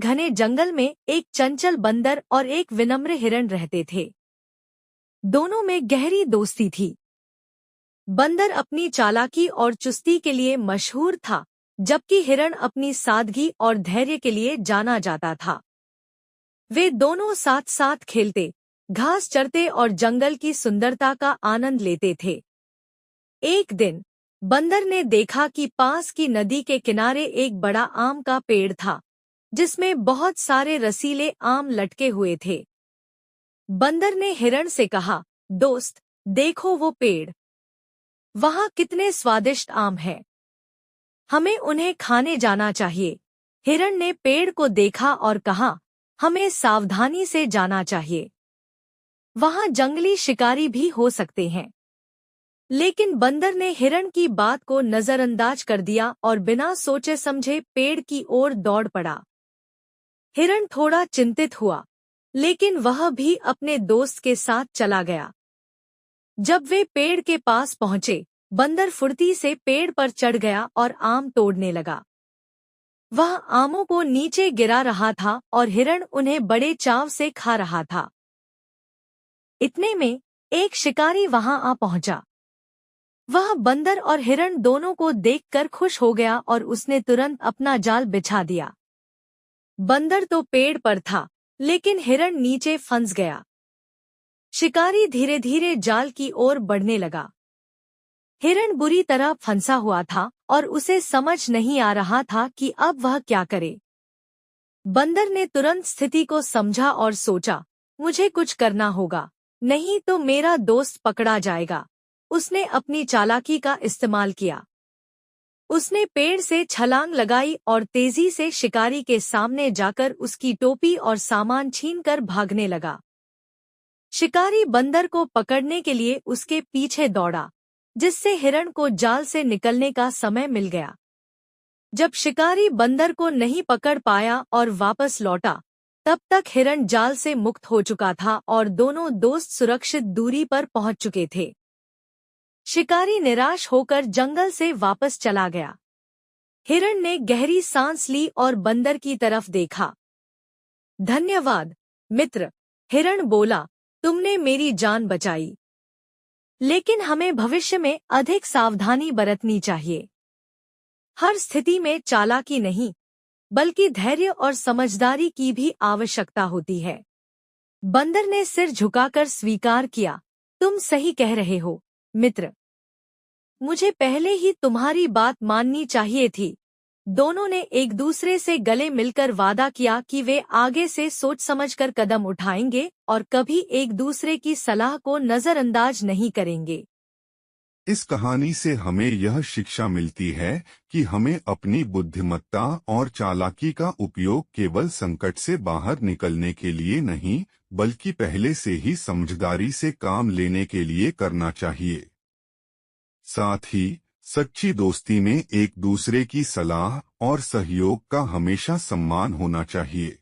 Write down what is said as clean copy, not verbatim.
घने जंगल में एक चंचल बंदर और एक विनम्र हिरण रहते थे। दोनों में गहरी दोस्ती थी। बंदर अपनी चालाकी और चुस्ती के लिए मशहूर था, जबकि हिरण अपनी सादगी और धैर्य के लिए जाना जाता था। वे दोनों साथ साथ खेलते, घास चरते और जंगल की सुंदरता का आनंद लेते थे। एक दिन बंदर ने देखा कि पास की नदी के किनारे एक बड़ा आम का पेड़ था, जिसमें बहुत सारे रसीले आम लटके हुए थे। बंदर ने हिरण से कहा, दोस्त, देखो वो पेड़, वहां कितने स्वादिष्ट आम हैं। हमें उन्हें खाने जाना चाहिए। हिरण ने पेड़ को देखा और कहा, हमें सावधानी से जाना चाहिए। वहां जंगली शिकारी भी हो सकते हैं। लेकिन बंदर ने हिरण की बात को नजरअंदाज कर दिया और बिना सोचे समझे पेड़ की ओर दौड़ पड़ा। हिरण थोड़ा चिंतित हुआ, लेकिन वह भी अपने दोस्त के साथ चला गया। जब वे पेड़ के पास पहुंचे, बंदर फुर्ती से पेड़ पर चढ़ गया और आम तोड़ने लगा। वह आमों को नीचे गिरा रहा था और हिरण उन्हें बड़े चाव से खा रहा था। इतने में एक शिकारी वहां आ पहुंचा। वह बंदर और हिरण दोनों को देखकर खुश हो गया और उसने तुरंत अपना जाल बिछा दिया। बंदर तो पेड़ पर था, लेकिन हिरण नीचे फंस गया। शिकारी धीरे धीरे जाल की ओर बढ़ने लगा। हिरण बुरी तरह फंसा हुआ था और उसे समझ नहीं आ रहा था कि अब वह क्या करे। बंदर ने तुरंत स्थिति को समझा और सोचा, मुझे कुछ करना होगा, नहीं तो मेरा दोस्त पकड़ा जाएगा। उसने अपनी चालाकी का इस्तेमाल किया। उसने पेड़ से छलांग लगाई और तेजी से शिकारी के सामने जाकर उसकी टोपी और सामान छीनकर भागने लगा। शिकारी बंदर को पकड़ने के लिए उसके पीछे दौड़ा, जिससे हिरण को जाल से निकलने का समय मिल गया। जब शिकारी बंदर को नहीं पकड़ पाया और वापस लौटा, तब तक हिरण जाल से मुक्त हो चुका था और दोनों दोस्त सुरक्षित दूरी पर पहुंच चुके थे। शिकारी निराश होकर जंगल से वापस चला गया। हिरण ने गहरी सांस ली और बंदर की तरफ देखा। धन्यवाद मित्र, हिरण बोला, तुमने मेरी जान बचाई। लेकिन हमें भविष्य में अधिक सावधानी बरतनी चाहिए। हर स्थिति में चालाकी नहीं, बल्कि धैर्य और समझदारी की भी आवश्यकता होती है। बंदर ने सिर झुकाकर स्वीकार किया, तुम सही कह रहे हो मित्र। मुझे पहले ही तुम्हारी बात माननी चाहिए थी। दोनों ने एक दूसरे से गले मिलकर वादा किया कि वे आगे से सोच समझकर कदम उठाएंगे और कभी एक दूसरे की सलाह को नजरअंदाज नहीं करेंगे। इस कहानी से हमें यह शिक्षा मिलती है कि हमें अपनी बुद्धिमत्ता और चालाकी का उपयोग केवल संकट से बाहर निकलने के लिए नहीं, बल्कि पहले से ही समझदारी से काम लेने के लिए करना चाहिए। साथ ही सच्ची दोस्ती में एक दूसरे की सलाह और सहयोग का हमेशा सम्मान होना चाहिए।